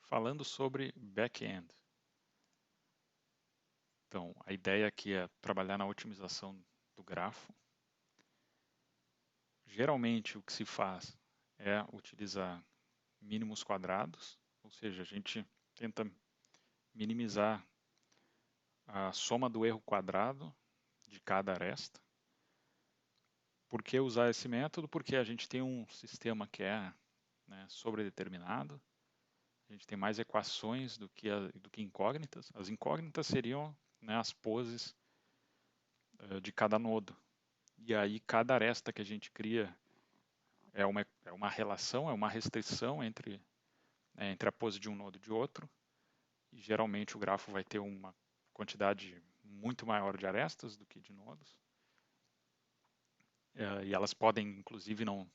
Falando sobre back-end. Então, a ideia aqui é trabalhar na otimização do grafo. Geralmente, o que se faz é utilizar mínimos quadrados, ou seja, a gente tenta minimizar a soma do erro quadrado de cada aresta. Por que usar esse método? Porque a gente tem um sistema que é sobredeterminado, a gente tem mais equações do que incógnitas. As incógnitas seriam as poses de cada nodo. E aí cada aresta que a gente cria é uma relação, é uma restrição entre a pose de um nodo e de outro. E geralmente o grafo vai ter uma quantidade muito maior de arestas do que de nodos. E elas podem, inclusive, não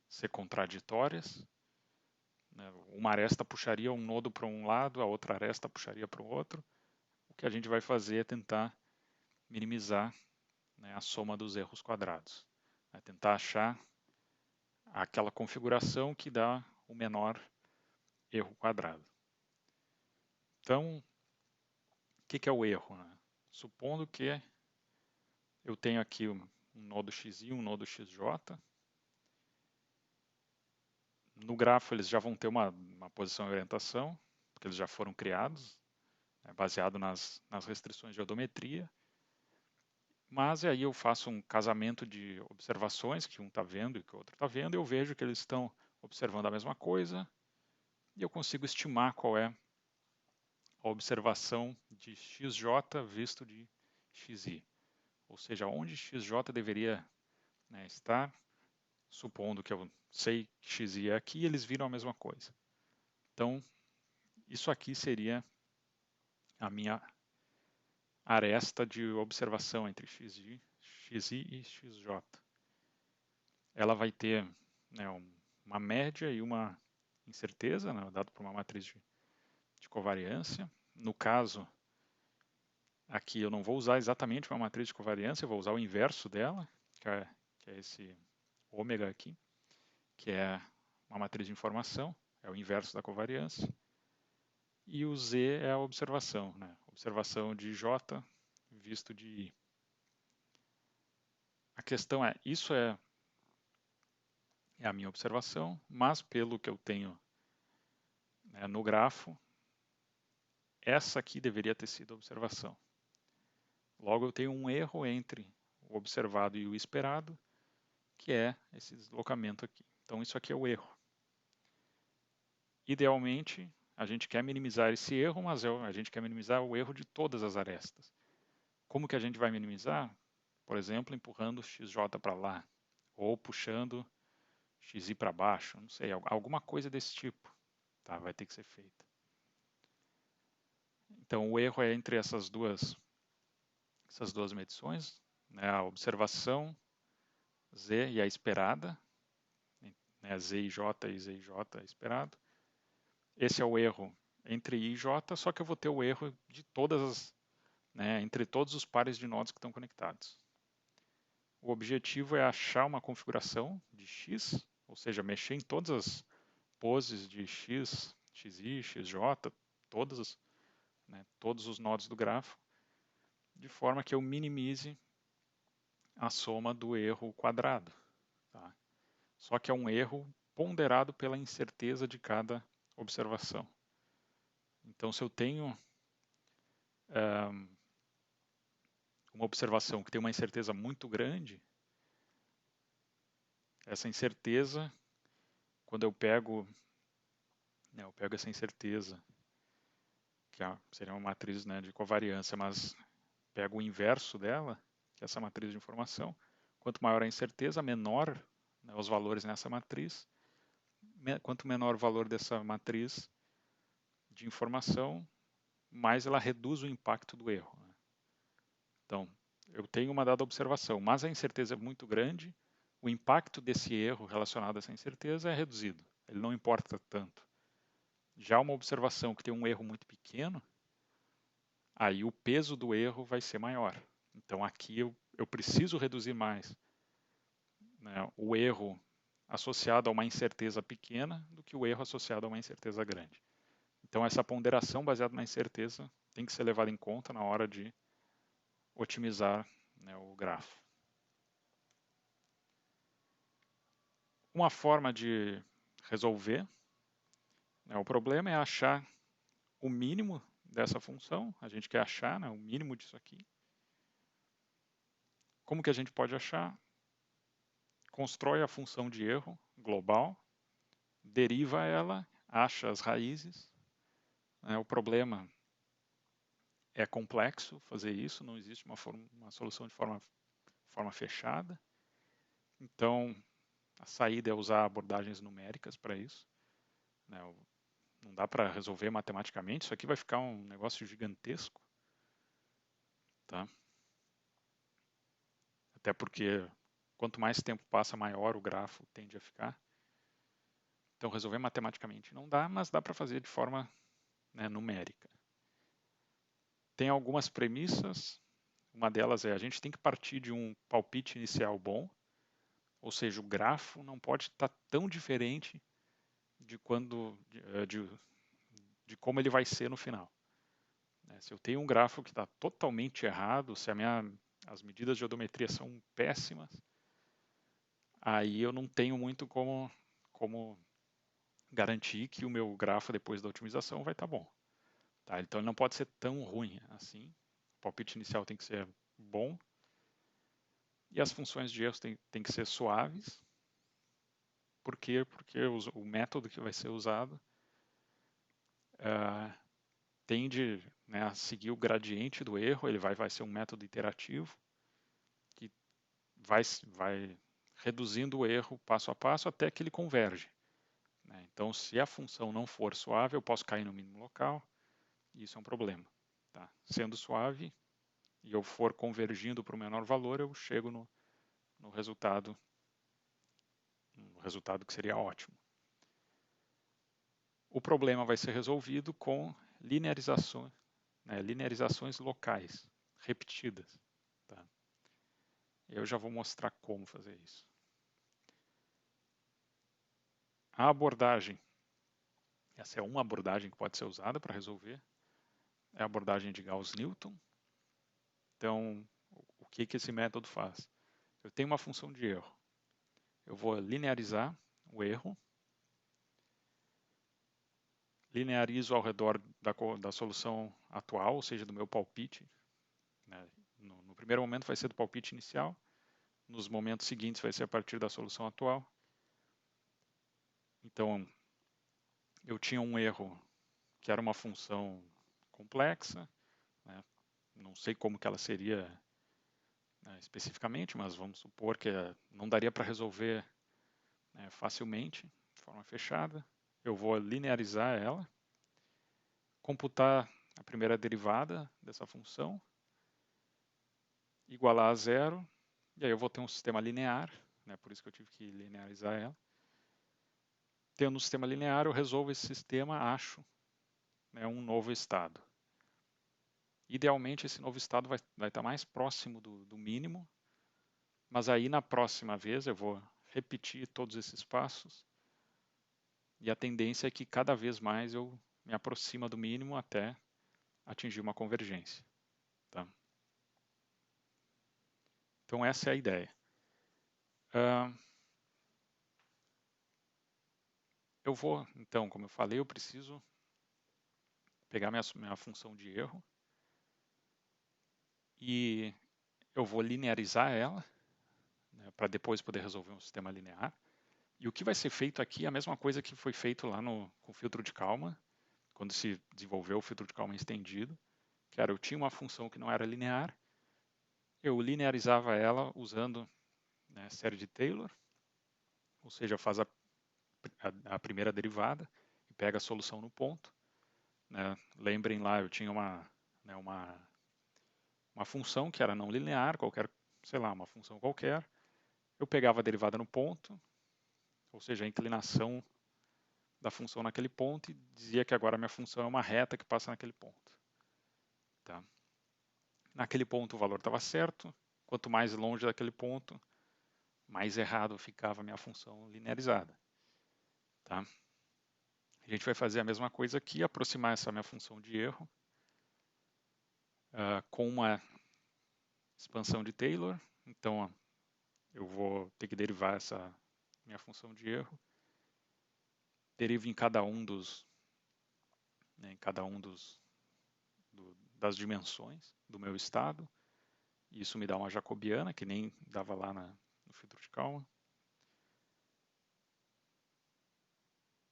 ser contraditórias. Uma aresta puxaria um nodo para um lado, a outra aresta puxaria para o outro. O que a gente vai fazer é tentar minimizar a soma dos erros quadrados. É tentar achar aquela configuração que dá o menor erro quadrado. Então, o que é o erro? Supondo que eu tenho aqui um nodo xi, um nodo xj. No grafo eles já vão ter uma posição e orientação, porque eles já foram criados, baseado nas restrições de geometria. Mas aí eu faço um casamento de observações, que um está vendo e que o outro está vendo, e eu vejo que eles estão observando a mesma coisa, e eu consigo estimar qual é a observação de xj visto de xi. Ou seja, onde xj deveria estar, supondo que eu sei que xi é aqui, eles viram a mesma coisa. Então, isso aqui seria a minha aresta de observação entre xi e xj. Ela vai ter uma média e uma incerteza, dado por uma matriz de covariância. No caso, aqui eu não vou usar exatamente uma matriz de covariância, eu vou usar o inverso dela, que é esse ômega aqui, que é uma matriz de informação, é o inverso da covariância. E o Z é a observação, observação de J visto de I. A questão é, isso é a minha observação, mas pelo que eu tenho no grafo, essa aqui deveria ter sido a observação. Logo, eu tenho um erro entre o observado e o esperado, que é esse deslocamento aqui. Então, isso aqui é o erro. Idealmente, a gente quer minimizar esse erro, mas a gente quer minimizar o erro de todas as arestas. Como que a gente vai minimizar? Por exemplo, empurrando xj para lá, ou puxando xi para baixo, não sei, alguma coisa desse tipo, tá? Vai ter que ser feita. Então, o erro é entre essas duas medições, a observação Z e a esperada, Z e J e Z e J esperado. Esse é o erro entre I e J, só que eu vou ter o erro de todas entre todos os pares de nodos que estão conectados. O objetivo é achar uma configuração de X, ou seja, mexer em todas as poses de X, XI, XJ, todos os nodos do grafo, de forma que eu minimize a soma do erro quadrado. Tá? Só que é um erro ponderado pela incerteza de cada observação. Então, se eu tenho uma observação que tem uma incerteza muito grande, essa incerteza, quando eu pego essa incerteza, que seria uma matriz de covariância, mas pego o inverso dela, que é essa matriz de informação, quanto maior a incerteza, menor os valores nessa matriz, quanto menor o valor dessa matriz de informação, mais ela reduz o impacto do erro. Então, eu tenho uma dada observação, mas a incerteza é muito grande, o impacto desse erro relacionado a essa incerteza é reduzido, ele não importa tanto. Já uma observação que tem um erro muito pequeno, aí o peso do erro vai ser maior. Então aqui eu preciso reduzir mais o erro associado a uma incerteza pequena do que o erro associado a uma incerteza grande. Então essa ponderação baseada na incerteza tem que ser levada em conta na hora de otimizar, né, o grafo. Uma forma de resolver, né, o problema é achar o mínimo dessa função. A gente quer achar, né, o mínimo disso aqui. Como que a gente pode achar? Constrói a função de erro global, deriva ela, acha as raízes. O problema é complexo fazer isso, não existe uma solução de forma fechada. Então, a saída é usar abordagens numéricas para isso. Não dá para resolver matematicamente, isso aqui vai ficar um negócio gigantesco. Tá? Até porque quanto mais tempo passa, maior o grafo tende a ficar. Então, resolver matematicamente não dá, mas dá para fazer de forma, né, numérica. Tem algumas premissas. Uma delas é a gente tem que partir de um palpite inicial bom, ou seja, o grafo não pode estar tão diferente de como ele vai ser no final. Se eu tenho um grafo que está totalmente errado, se as medidas de odometria são péssimas, aí eu não tenho muito como garantir que o meu grafo depois da otimização vai estar bom. Tá? Então ele não pode ser tão ruim assim. O palpite inicial tem que ser bom. E as funções de erros têm que ser suaves. Por quê? Porque o método que vai ser usado tende, né, a seguir o gradiente do erro. Ele vai ser um método iterativo que vai reduzindo o erro passo a passo até que ele converge. Então, se a função não for suave, eu posso cair no mínimo local, e isso é um problema. Tá? Sendo suave, e eu for convergindo para o menor valor, eu chego no resultado que seria ótimo. O problema vai ser resolvido com linearizações, né, linearizações locais, repetidas. Tá? Eu já vou mostrar como fazer isso. A abordagem, essa é uma abordagem que pode ser usada para resolver, é a abordagem de Gauss-Newton. Então, o que esse método faz? Eu tenho uma função de erro. Eu vou linearizar o erro, linearizo ao redor da solução atual, ou seja, do meu palpite. Né? No primeiro momento vai ser do palpite inicial, nos momentos seguintes vai ser a partir da solução atual. Então, eu tinha um erro que era uma função complexa, né? Não sei como que ela seria, né, especificamente, mas vamos supor que não daria para resolver, né, facilmente, de forma fechada. Eu vou linearizar ela, computar a primeira derivada dessa função, igualar a zero, e aí eu vou ter um sistema linear, né, por isso que eu tive que linearizar ela. Tendo um sistema linear, eu resolvo esse sistema, acho, né, um novo estado. Idealmente, esse novo estado vai estar mais próximo do mínimo, mas aí na próxima vez eu vou repetir todos esses passos e a tendência é que cada vez mais eu me aproximo do mínimo até atingir uma convergência. Tá? Então essa é a ideia. Eu vou, então, como eu falei, eu preciso pegar minha função de erro e eu vou linearizar ela, né, para depois poder resolver um sistema linear. E o que vai ser feito aqui é a mesma coisa que foi feito lá com o filtro de Kalman, quando se desenvolveu o filtro de Kalman estendido, que era, eu tinha uma função que não era linear, eu linearizava ela usando, né, série de Taylor, ou seja, faz a primeira derivada e pega a solução no ponto. Né? Lembrem lá, eu tinha né, uma função que era não linear, sei lá, uma função qualquer. Eu pegava a derivada no ponto, ou seja, a inclinação da função naquele ponto, e dizia que agora a minha função é uma reta que passa naquele ponto. Tá? Naquele ponto o valor estava certo, quanto mais longe daquele ponto, mais errado ficava a minha função linearizada. Tá? A gente vai fazer a mesma coisa aqui, aproximar essa minha função de erro com uma expansão de Taylor. Então, eu vou ter que derivar essa minha função de erro. Derivo em cada um das dimensões do meu estado. Isso me dá uma jacobiana, que nem dava lá no filtro de Kalman.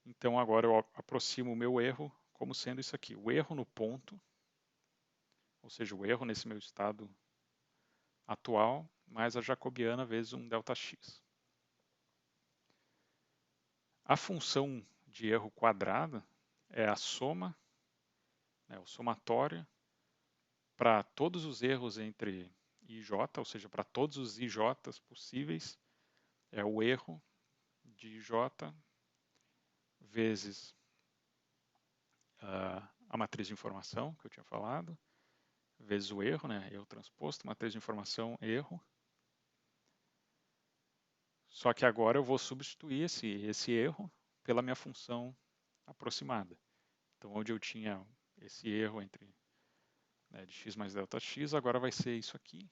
Então agora eu aproximo o meu erro como sendo isso aqui. O erro no ponto, ou seja, o erro nesse meu estado atual, mais a jacobiana vezes um ΔX. A função de erro quadrada é a soma, o somatório, para todos os erros entre I e J, ou seja, para todos os IJs possíveis, é o erro de J vezes a matriz de informação, que eu tinha falado, vezes o erro, erro transposto, matriz de informação, erro. Só que agora eu vou substituir esse erro pela minha função aproximada. Então, onde eu tinha esse erro entre de x mais ΔX, agora vai ser isso aqui.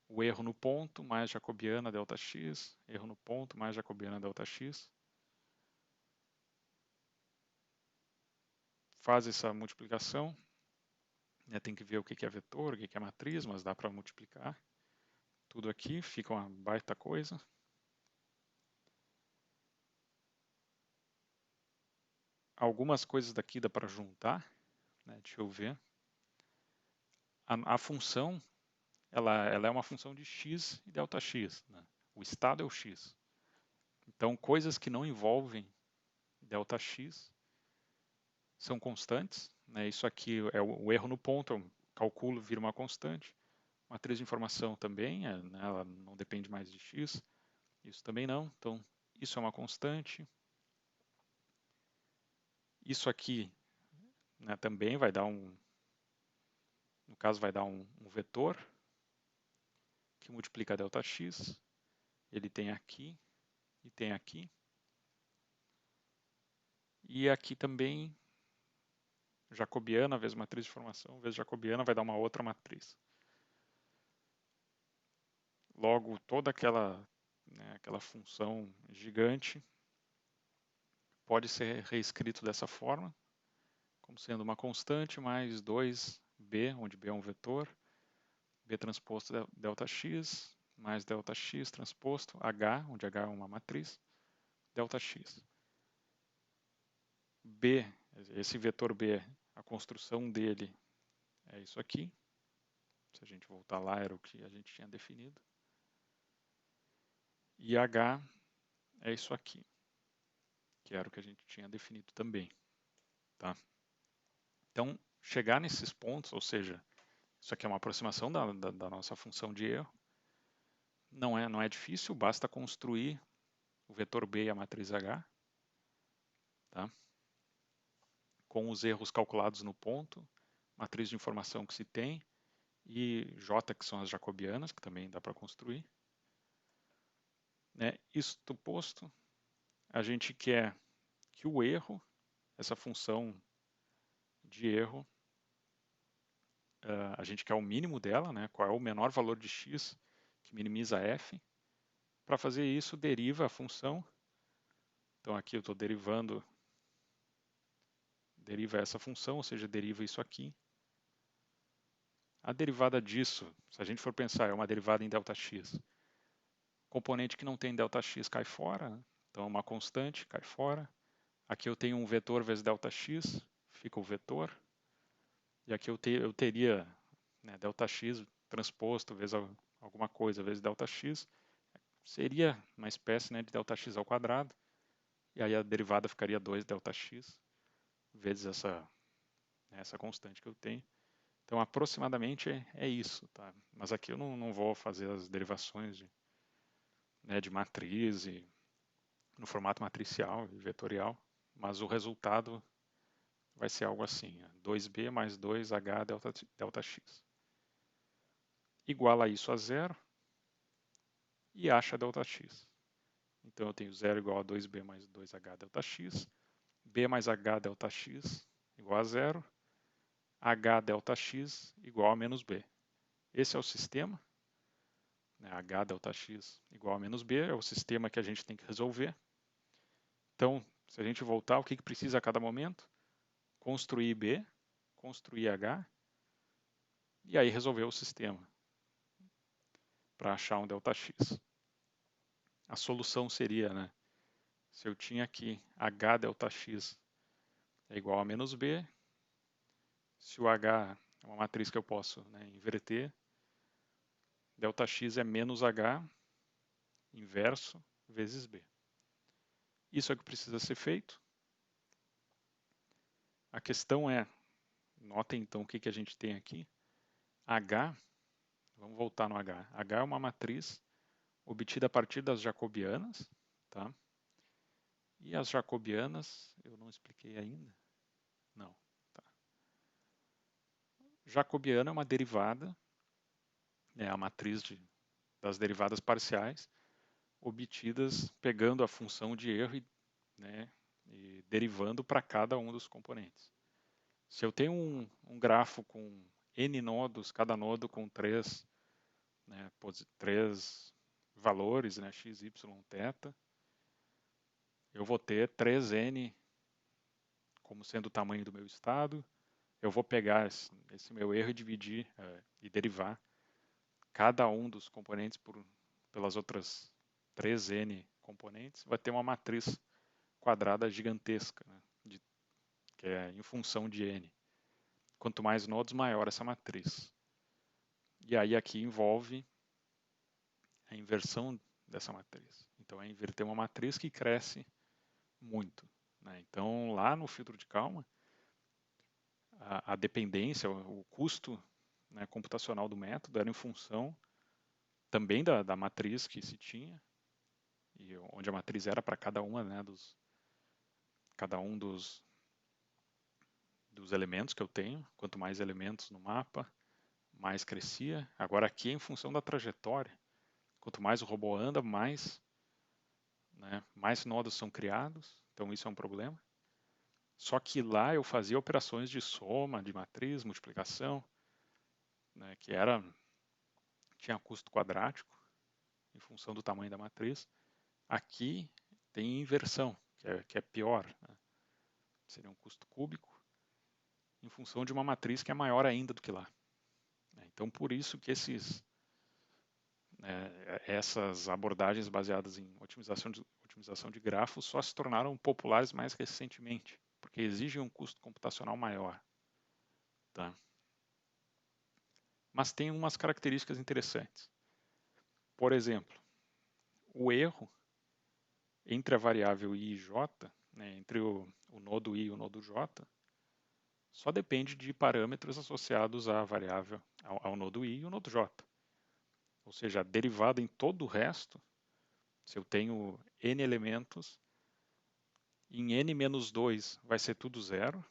O erro no ponto mais jacobiana ΔX, erro no ponto mais jacobiana ΔX. Faz essa multiplicação. Tem que ver o que é vetor, o que é matriz, mas dá para multiplicar tudo aqui, fica uma baita coisa. Algumas coisas daqui dá para juntar, deixa eu ver. A função, ela é uma função de x e ΔX. O estado é o x. Então, coisas que não envolvem ΔX são constantes. Isso aqui é o erro no ponto, eu calculo, vira uma constante. Matriz de informação também, ela não depende mais de x. Isso também não. Então, isso é uma constante. Isso aqui também vai dar no caso, vai dar um vetor que multiplica ΔX. Ele tem aqui e tem aqui. E aqui também, jacobiana vezes matriz de informação vezes jacobiana vai dar uma outra matriz. Logo, toda aquela função gigante pode ser reescrito dessa forma, como sendo uma constante mais 2b, onde b é um vetor, b transposto ΔX, mais ΔX transposto h, onde h é uma matriz, ΔX. B, esse vetor B, a construção dele é isso aqui. Se a gente voltar lá, era o que a gente tinha definido. E H é isso aqui, que era o que a gente tinha definido também. Tá? Então, chegar nesses pontos, ou seja, isso aqui é uma aproximação da nossa função de erro, não é difícil, basta construir o vetor B e a matriz H, tá? Com os erros calculados no ponto, matriz de informação que se tem, e J, que são as jacobianas, que também dá para construir. Isto posto, a gente quer que o erro, essa função de erro, a gente quer o mínimo dela, qual é o menor valor de x que minimiza f. Para fazer isso, deriva a função. Então aqui eu estou deriva essa função, ou seja, deriva isso aqui. A derivada disso, se a gente for pensar, é uma derivada em ΔX. Componente que não tem ΔX cai fora, então uma constante cai fora. Aqui eu tenho um vetor vezes ΔX, fica o vetor. E aqui eu teria ΔX transposto vezes alguma coisa vezes ΔX. Seria uma espécie de ΔX ao quadrado. E aí a derivada ficaria 2 ΔX vezes essa constante que eu tenho. Então, aproximadamente é isso. Tá? Mas aqui eu não vou fazer as derivações de matriz no formato matricial e vetorial, mas o resultado vai ser algo assim, 2b mais 2h ΔX. Iguala isso a zero e acha ΔX. Então eu tenho 0 igual a 2b mais 2h ΔX. B mais H delta X igual a zero, H delta X igual a menos B. Esse é o sistema, né? H delta X igual a menos B, é o sistema que a gente tem que resolver. Então, se a gente voltar, o que precisa a cada momento? Construir B, construir H, e aí resolver o sistema para achar um ΔX. A solução seria, né, se eu tinha aqui H ΔX é igual a menos B, se o H é uma matriz que eu posso, né, inverter, ΔX é menos H inverso vezes B. Isso é o que precisa ser feito. A questão é, notem então o que a gente tem aqui. H, vamos voltar no H. H é uma matriz obtida a partir das jacobianas, tá? E as jacobianas, eu não expliquei ainda? Não, tá. Jacobiana é uma derivada, é a matriz das derivadas parciais, obtidas pegando a função de erro né, e derivando para cada um dos componentes. Se eu tenho um grafo com n nodos, cada nodo com três valores, né, x, y, θ, eu vou ter 3n como sendo o tamanho do meu estado. Eu vou pegar esse meu erro e dividir e derivar cada um dos componentes pelas outras 3n componentes, vai ter uma matriz quadrada gigantesca, né, que é em função de n. Quanto mais nodos, maior essa matriz. E aí aqui envolve a inversão dessa matriz. Então é inverter uma matriz que cresce muito, né? Então lá no filtro de Kalman, a dependência, o custo, né, computacional do método era em função também da matriz que se tinha, e onde a matriz era para cada uma, né, cada um dos elementos que eu tenho. Quanto mais elementos no mapa, mais crescia. Agora aqui é em função da trajetória. Quanto mais o robô anda, mais nodos são criados. Então isso é um problema. Só que lá eu fazia operações de soma, de matriz, multiplicação, né, que tinha custo quadrático em função do tamanho da matriz. Aqui tem inversão, que é pior, né? Seria um custo cúbico em função de uma matriz que é maior ainda do que lá. Então, por isso que essas abordagens baseadas em otimização de grafos só se tornaram populares mais recentemente, porque exigem um custo computacional maior. Tá? Mas tem umas características interessantes. Por exemplo, o erro entre a variável i e j, né, entre o nodo i e o nodo j, só depende de parâmetros associados à variável, ao nodo i e ao nodo j. Ou seja, a derivada em todo o resto, se eu tenho n elementos, em n-2 vai ser tudo zero,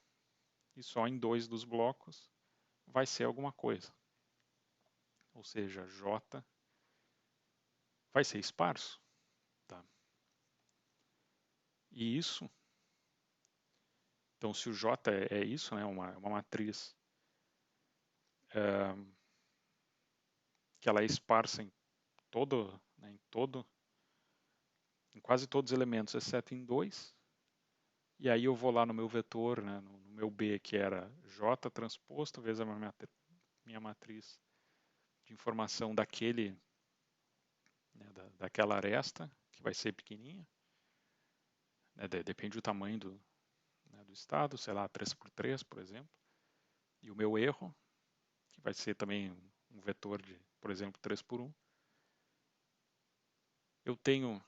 e só em 2 dos blocos vai ser alguma coisa. Ou seja, j vai ser esparso. Tá? E isso, então se o j é isso, né, uma matriz que ela é esparsa em em quase todos os elementos, exceto em 2. E aí eu vou lá no meu vetor, né, no meu B, que era J transposto vezes a minha matriz de informação daquela aresta, que vai ser pequenininha. Né, depende do tamanho do estado, sei lá, 3×3, por exemplo. E o meu erro, que vai ser também um vetor de, por exemplo, 3×1. Eu tenho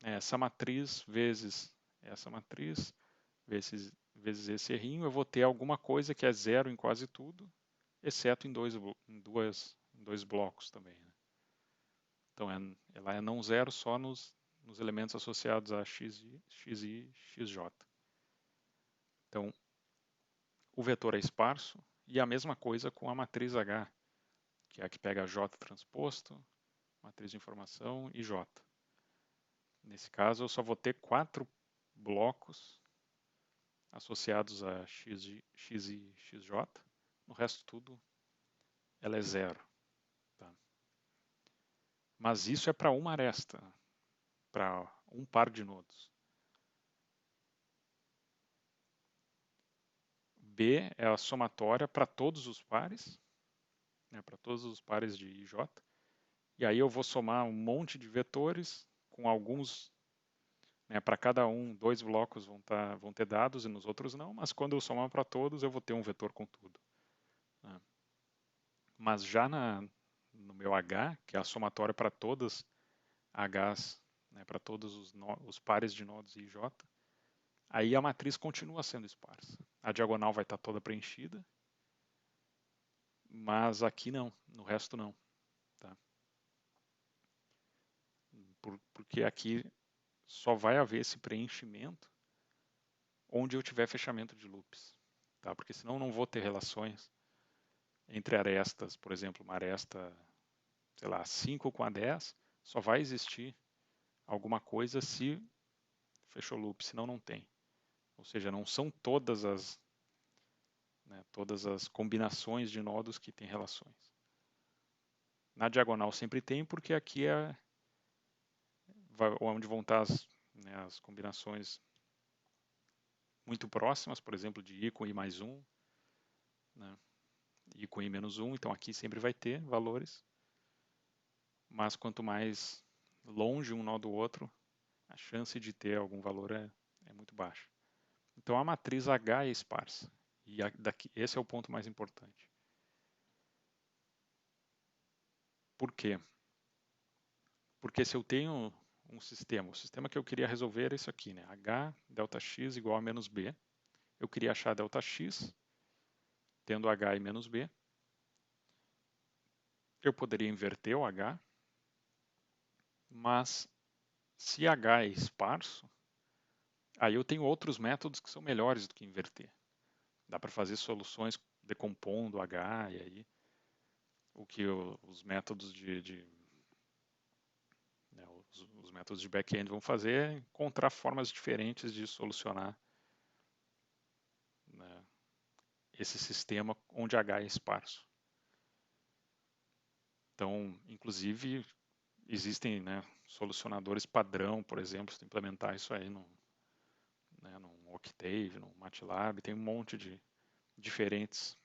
essa matriz vezes essa matriz, vezes esse errinho, eu vou ter alguma coisa que é zero em quase tudo, exceto em dois blocos também. Né? Então, ela é não zero só nos elementos associados a xi, xj. Então, o vetor é esparso e a mesma coisa com a matriz H, que é a que pega J transposto, matriz de informação e J. Nesse caso, eu só vou ter 4 blocos associados a x e xj, no resto tudo ela é zero. Tá? Mas isso é para uma aresta, para um par de nodos. B é a somatória para todos os pares, né, para todos os pares de IJ. E aí eu vou somar um monte de vetores com alguns, né, para cada um, 2 blocos vão ter dados e nos outros não, mas quando eu somar para todos eu vou ter um vetor com tudo. Né? Mas já no meu H, que é a somatória para todas Hs, né, para todos os pares de nodos IJ, aí a matriz continua sendo esparsa. A diagonal vai estar toda preenchida, mas aqui não, no resto não. Tá? Porque aqui só vai haver esse preenchimento onde eu tiver fechamento de loops. Tá? Porque senão eu não vou ter relações entre arestas. Por exemplo, uma aresta, sei lá, 5 com a 10, só vai existir alguma coisa se fechou loop, senão não tem. Ou seja, não são todas as combinações de nodos que têm relações. Na diagonal sempre tem, porque aqui é onde vão estar as combinações muito próximas, por exemplo, de I com I mais 1, né? I com I menos 1, então aqui sempre vai ter valores, mas quanto mais longe um nó do outro, a chance de ter algum valor é muito baixa. Então a matriz H é esparsa, e esse é o ponto mais importante. Por quê? Porque se eu tenho um sistema, o sistema que eu queria resolver era isso aqui, né? H delta x igual a menos B. Eu queria achar delta x, tendo H e menos B. Eu poderia inverter o H, mas se H é esparso, aí eu tenho outros métodos que são melhores do que inverter. Dá para fazer soluções decompondo H, e aí o que os métodos né, os métodos de back-end vão fazer é encontrar formas diferentes de solucionar, né, esse sistema onde H é esparso. Então, inclusive, existem, né, solucionadores padrão, por exemplo, se tu implementar isso aí no Octave, no MATLAB, tem um monte de diferentes,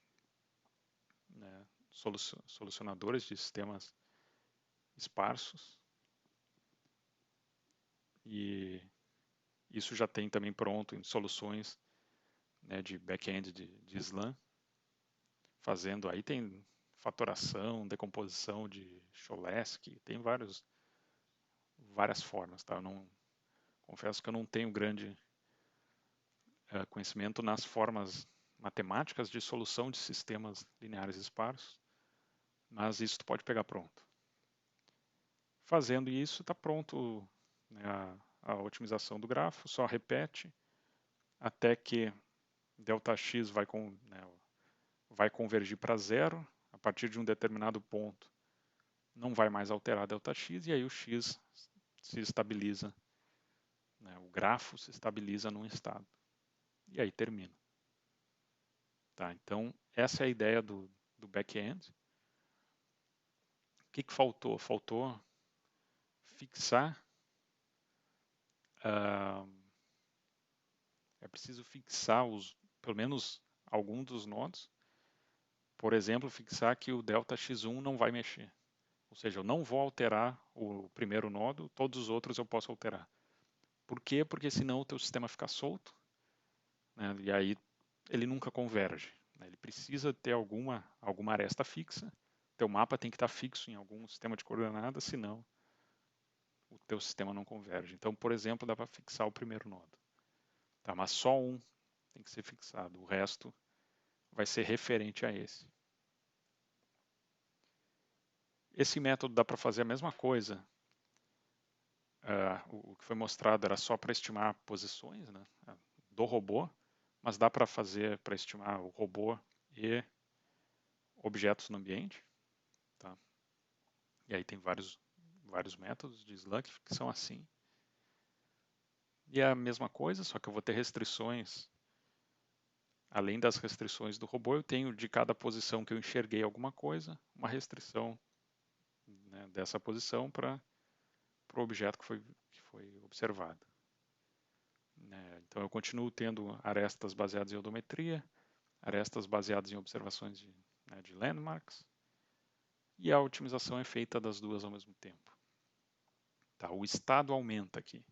né, solucionadores de sistemas esparsos. E isso já tem também pronto em soluções, né, de back-end de Slam, fazendo aí tem fatoração, decomposição de Cholesky, tem várias formas, tá? Eu não, confesso que eu não tenho grande conhecimento nas formas matemáticas de solução de sistemas lineares esparsos, mas isso tu pode pegar pronto. Fazendo isso, está pronto, né, a otimização do grafo, só repete até que ΔX vai convergir para zero, a partir de um determinado ponto não vai mais alterar ΔX, e aí o x se estabiliza, né, o grafo se estabiliza num estado. E aí termina. Tá, então, essa é a ideia do back-end. O que faltou? Faltou fixar, é preciso fixar pelo menos algum dos nodos. Por exemplo, fixar que o ΔX1 não vai mexer. Ou seja, eu não vou alterar o primeiro nodo, todos os outros eu posso alterar. Por quê? Porque senão o teu sistema fica solto, né, e aí ele nunca converge. Né, ele precisa ter alguma aresta fixa. Teu mapa tem que estar fixo em algum sistema de coordenadas, senão o teu sistema não converge. Então, por exemplo, dá para fixar o primeiro nodo. Tá, mas só um tem que ser fixado. O resto vai ser referente a esse. Esse método dá para fazer a mesma coisa. O que foi mostrado era só para estimar posições, né, do robô, mas dá para fazer para estimar o robô e objetos no ambiente. Tá? E aí tem vários métodos de Slug que são assim. E é a mesma coisa, só que eu vou ter restrições além das restrições do robô, eu tenho de cada posição que eu enxerguei alguma coisa, uma restrição, né, dessa posição para o objeto que foi observado. Então eu continuo tendo arestas baseadas em odometria, arestas baseadas em observações de landmarks, e a otimização é feita das duas ao mesmo tempo. Tá, o estado aumenta aqui.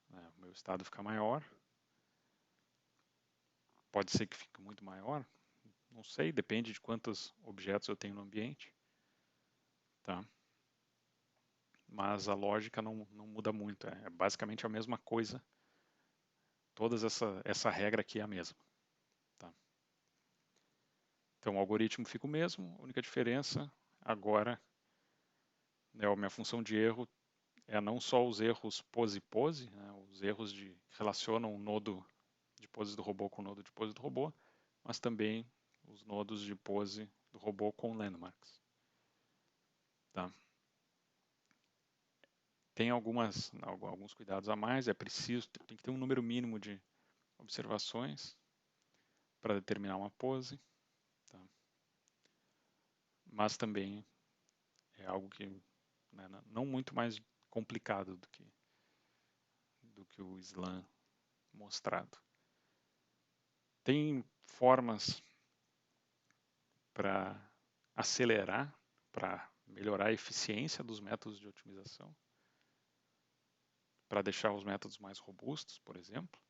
O meu estado fica maior. Pode ser que fique muito maior. Não sei, depende de quantos objetos eu tenho no ambiente. Tá? Mas a lógica não muda muito. É basicamente a mesma coisa. Essa regra aqui é a mesma. Tá? Então o algoritmo fica o mesmo. A única diferença agora, a minha função de erro é não só os erros pose-pose, os erros que relacionam o nodo de pose do robô com o nodo de pose do robô, mas também os nodos de pose do robô com landmarks. Tá? Tem alguns cuidados a mais, tem que ter um número mínimo de observações para determinar uma pose, tá? Mas também é algo que, né, não muito mais complicado do que o SLAM mostrado. Tem formas para acelerar, para melhorar a eficiência dos métodos de otimização, para deixar os métodos mais robustos, por exemplo.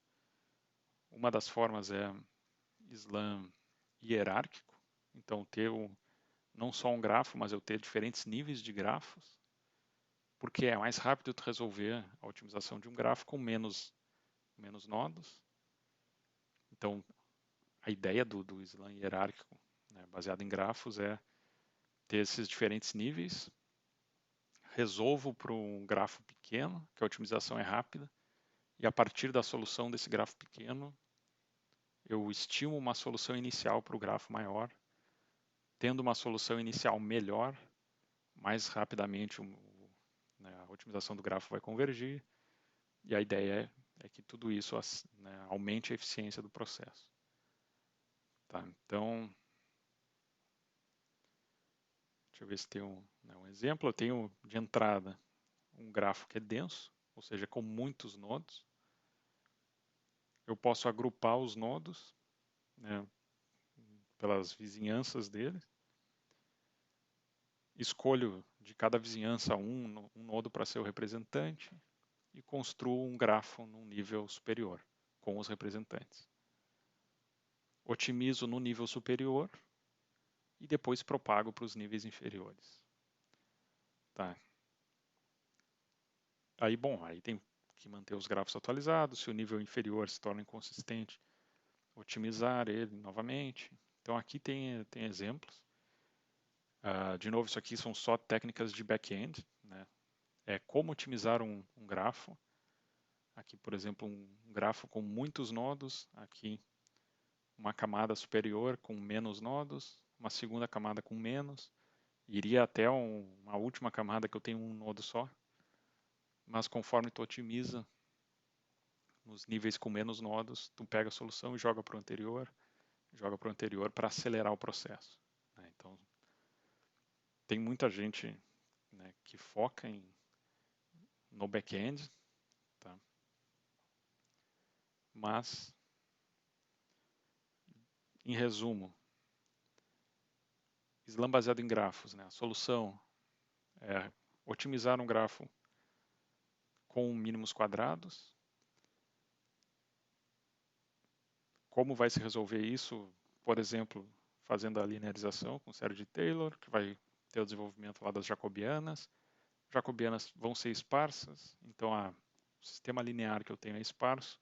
Uma das formas é SLAM hierárquico, então ter não só um grafo, mas eu ter diferentes níveis de grafos, porque é mais rápido tu resolver a otimização de um grafo com menos nodos. Então, a ideia do SLAM hierárquico, né, baseado em grafos, é ter esses diferentes níveis, resolvo para um grafo pequeno, que a otimização é rápida, e a partir da solução desse grafo pequeno, eu estimo uma solução inicial para o grafo maior. Tendo uma solução inicial melhor, mais rapidamente a otimização do grafo vai convergir, e a ideia é que tudo isso, né, aumente a eficiência do processo. Tá? Então, deixa eu ver se tem um exemplo. Eu tenho de entrada um grafo que é denso, ou seja, com muitos nodos. Eu posso agrupar os nodos, né, pelas vizinhanças deles. Escolho de cada vizinhança um nodo para ser o representante e construo um grafo num nível superior com os representantes. Otimizo no nível superior e depois propago para os níveis inferiores. Tá. Aí tem que manter os grafos atualizados. Se o nível inferior se torna inconsistente, otimizar ele novamente. Então aqui tem exemplos. De novo, isso aqui são só técnicas de back-end, né? É como otimizar um grafo. Aqui, por exemplo, um grafo com muitos nodos. Aqui, uma camada superior com menos nodos. Uma segunda camada com menos. Iria até uma última camada que eu tenho um nodo só. Mas conforme tu otimiza nos níveis com menos nodos, tu pega a solução e joga para o anterior para acelerar o processo. Então, tem muita gente, né, que foca no back-end, tá? Mas, em resumo, SLAM baseado em grafos, né? A solução é otimizar um grafo com mínimos quadrados. Como vai se resolver isso? Por exemplo, fazendo a linearização com série de Taylor, que vai ter o desenvolvimento lá das jacobianas. Jacobianas vão ser esparsas, então o sistema linear que eu tenho é esparso.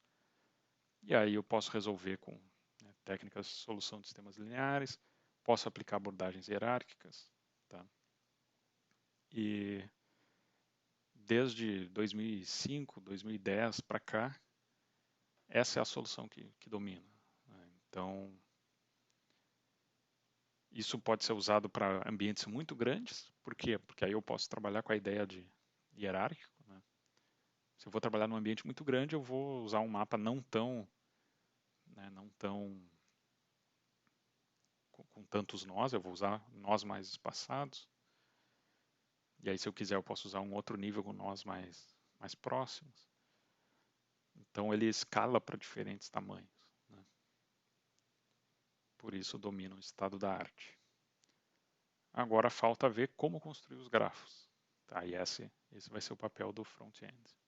E aí eu posso resolver com, né, técnicas de solução de sistemas lineares, posso aplicar abordagens hierárquicas. Tá? E desde 2005, 2010 para cá, essa é a solução que domina. Né? Então, isso pode ser usado para ambientes muito grandes. Por quê? Porque aí eu posso trabalhar com a ideia de hierárquico. Né? Se eu vou trabalhar num ambiente muito grande, eu vou usar um mapa não tão tantos nós, eu vou usar nós mais espaçados. E aí, se eu quiser, eu posso usar um outro nível com nós mais próximos. Então, ele escala para diferentes tamanhos, né? Por isso, domina o estado da arte. Agora, falta ver como construir os grafos. Tá? E esse vai ser o papel do front-end.